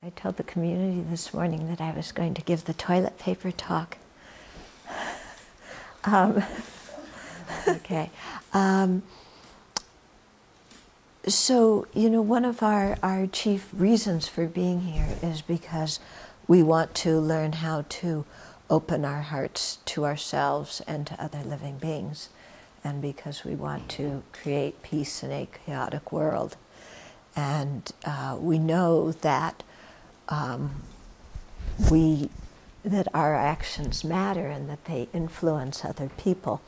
I told the community this morning that I was going to give the toilet paper talk. Okay. So, one of our chief reasons for being here is because we want to learn how to open our hearts to ourselves and to other living beings, and because we want to create peace in a chaotic world. And we know that that our actions matter and that they influence other people.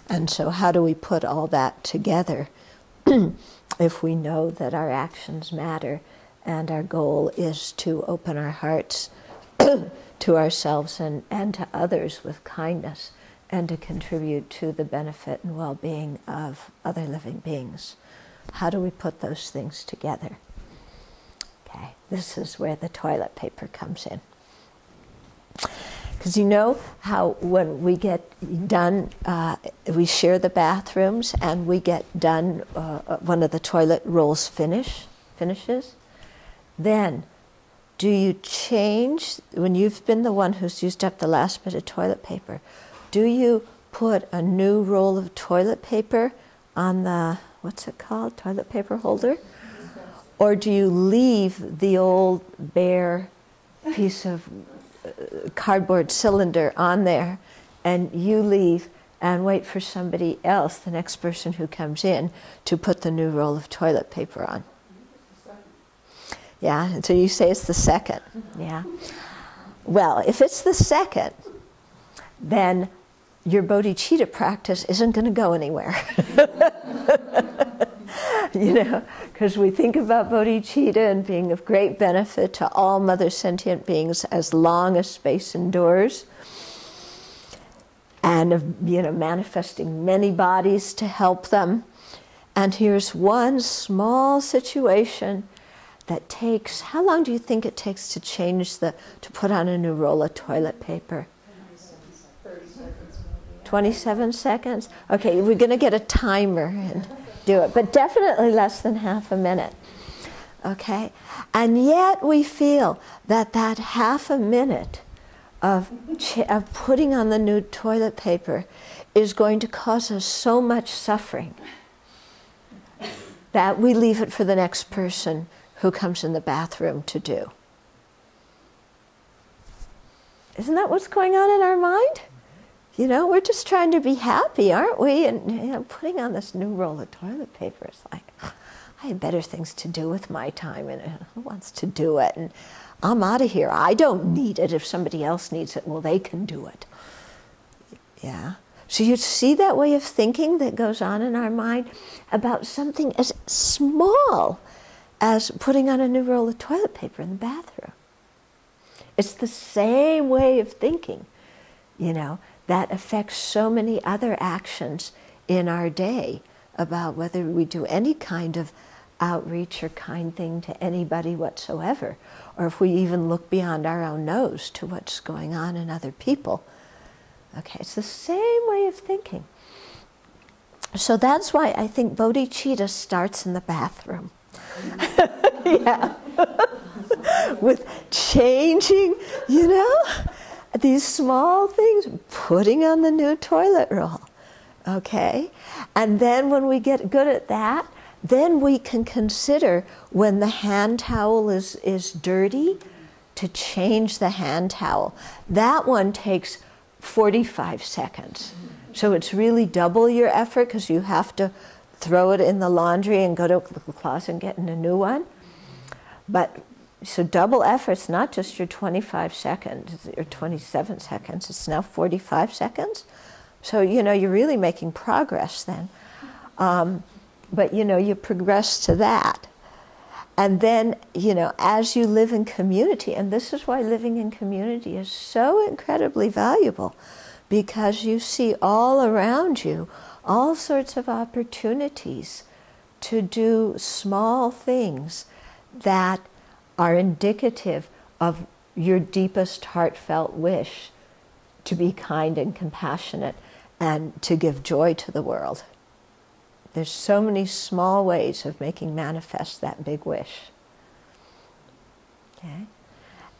And so how do we put all that together if we know that our actions matter and our goal is to open our hearts to ourselves and to others with kindness and to contribute to the benefit and well-being of other living beings? How do we put those things together? Okay, this is where the toilet paper comes in. Because you know how when we get done, we share the bathrooms and we get done, one of the toilet rolls finishes, then do you change, when you've been the one who's used up the last bit of toilet paper, do you put a new roll of toilet paper on the, what's it called, toilet paper holder? Or do you leave the old bare piece of cardboard cylinder on there and you leave and wait for somebody else, the next person who comes in, to put the new roll of toilet paper on? Yeah, and so you say it's the second. Yeah. Well, if it's the second, then your bodhicitta practice isn't going to go anywhere. Because we think about bodhicitta and being of great benefit to all mother sentient beings as long as space endures, and of manifesting many bodies to help them. And here's one small situation that takes, how long do you think it takes to change to put on a new roll of toilet paper? 27 seconds? Okay, we're going to get a timer and do it, but definitely less than half a minute. Okay? And yet we feel that half a minute of putting on the new toilet paper is going to cause us so much suffering that we leave it for the next person who comes in the bathroom to do. Isn't that what's going on in our mind? We're just trying to be happy, aren't we? And putting on this new roll of toilet paper is like, I have better things to do with my time, and who wants to do it? And I'm out of here. I don't need it. If somebody else needs it, well, they can do it. Yeah. So you see that way of thinking that goes on in our mind about something as small as putting on a new roll of toilet paper in the bathroom. It's the same way of thinking, that affects so many other actions in our day about whether we do any kind of outreach or kind thing to anybody whatsoever, or if we even look beyond our own nose to what's going on in other people. Okay, it's the same way of thinking. So that's why I think bodhicitta starts in the bathroom. Yeah. With changing, these small things, putting on the new toilet roll, okay? And then when we get good at that, then we can consider when the hand towel is dirty, to change the hand towel. That one takes 45 seconds. So it's really double your effort because you have to throw it in the laundry and go to the closet and get in a new one. But so double effort's not just your 25 seconds or 27 seconds, it's now 45 seconds. So, you're really making progress then. But, you progress to that. And then, as you live in community, and this is why living in community is so incredibly valuable, because you see all around you all sorts of opportunities to do small things that are indicative of your deepest heartfelt wish to be kind and compassionate and to give joy to the world. There's so many small ways of making manifest that big wish. Okay?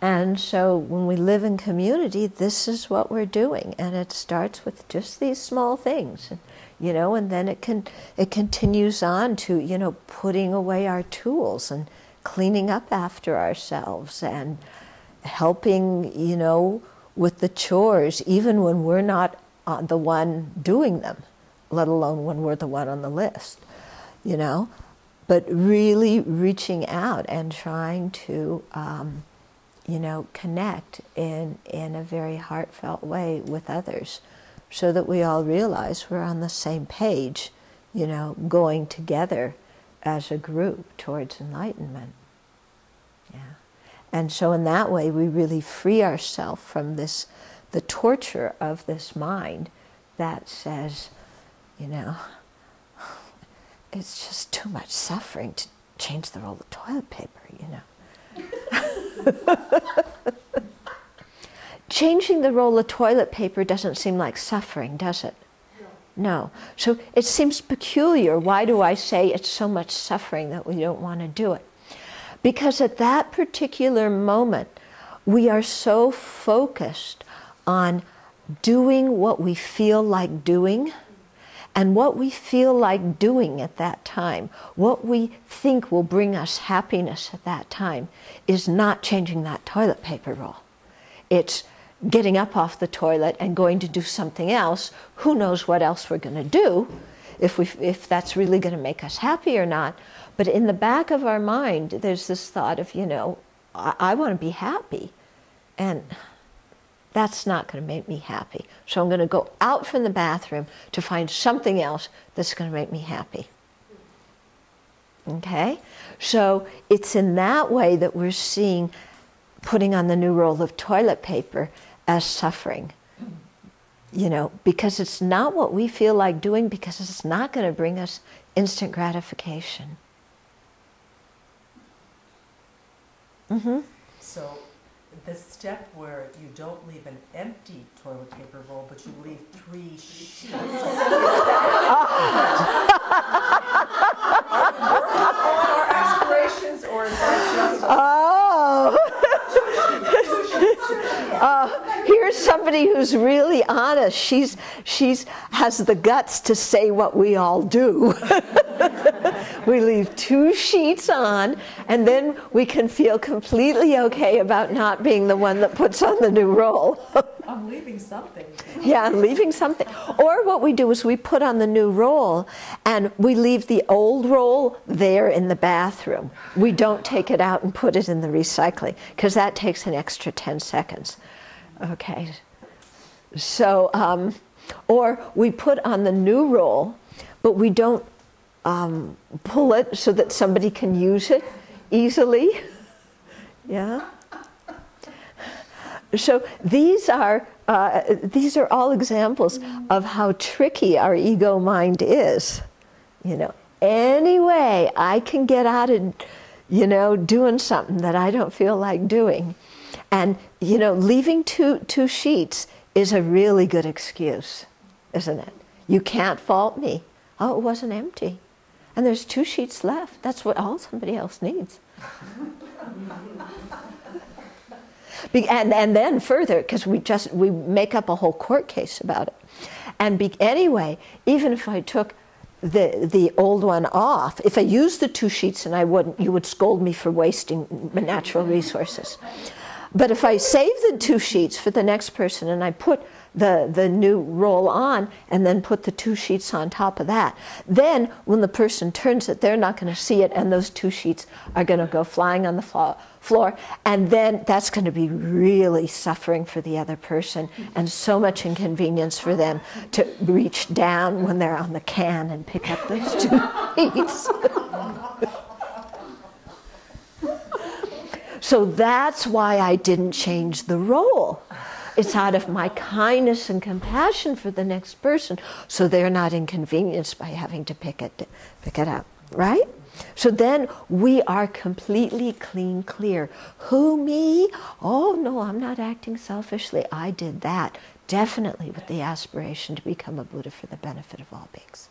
And so when we live in community, this is what we're doing. And it starts with just these small things, and then it continues on to, putting away our tools and cleaning up after ourselves and helping, with the chores, even when we're not the one doing them, let alone when we're the one on the list, But really reaching out and trying to, connect in a very heartfelt way with others so that we all realize we're on the same page, going together as a group towards enlightenment. Yeah. And so in that way we really free ourselves from the torture of this mind that says, it's just too much suffering to change the roll of toilet paper, Changing the roll of toilet paper doesn't seem like suffering, does it? No. So it seems peculiar. Why do I say it's so much suffering that we don't want to do it? Because at that particular moment, we are so focused on doing what we feel like doing, and what we feel like doing at that time, what we think will bring us happiness at that time, is not changing that toilet paper roll. It's getting up off the toilet and going to do something else. Who knows what else we're going to do, if that's really going to make us happy or not. But in the back of our mind, there's this thought of, I want to be happy. And that's not going to make me happy. So I'm going to go out from the bathroom to find something else that's going to make me happy. Okay? So it's in that way that we're seeing putting on the new roll of toilet paper as suffering. Because it's not what we feel like doing, because it's not going to bring us instant gratification. Mm-hmm. So the step where you don't leave an empty toilet paper roll, but you leave 3 sheets. Are our aspirations, or is that just? Here's somebody who's really honest. She's has the guts to say what we all do. We leave 2 sheets on, and then we can feel completely okay about not being the one that puts on the new roll. I'm leaving something. Yeah, I'm leaving something. Or what we do is we put on the new roll, and we leave the old roll there in the bathroom. We don't take it out and put it in the recycling, because that takes an extra 10 seconds. Okay. So, or we put on the new roll, but we don't pull it so that somebody can use it easily. Yeah. So these are all examples of how tricky our ego mind is. Any way I can get out of, doing something that I don't feel like doing. And, leaving two sheets is a really good excuse, isn't it? You can't fault me. Oh, it wasn't empty. And there's 2 sheets left. That's all somebody else needs. And then further, because we make up a whole court case about it. And anyway, even if I took the old one off, if I used the 2 sheets and I wouldn't, you would scold me for wasting natural resources. But if I save the 2 sheets for the next person and I put the new roll on and then put the 2 sheets on top of that, then when the person turns it, they're not going to see it, and those 2 sheets are going to go flying on the floor, and then that's going to be really suffering for the other person and so much inconvenience for them to reach down when they're on the can and pick up those 2 sheets. So that's why I didn't change the roll. It's out of my kindness and compassion for the next person, so they're not inconvenienced by having to pick it up, right? So then we are completely clear. Who, me? Oh, no, I'm not acting selfishly. I did that, definitely with the aspiration to become a Buddha for the benefit of all beings.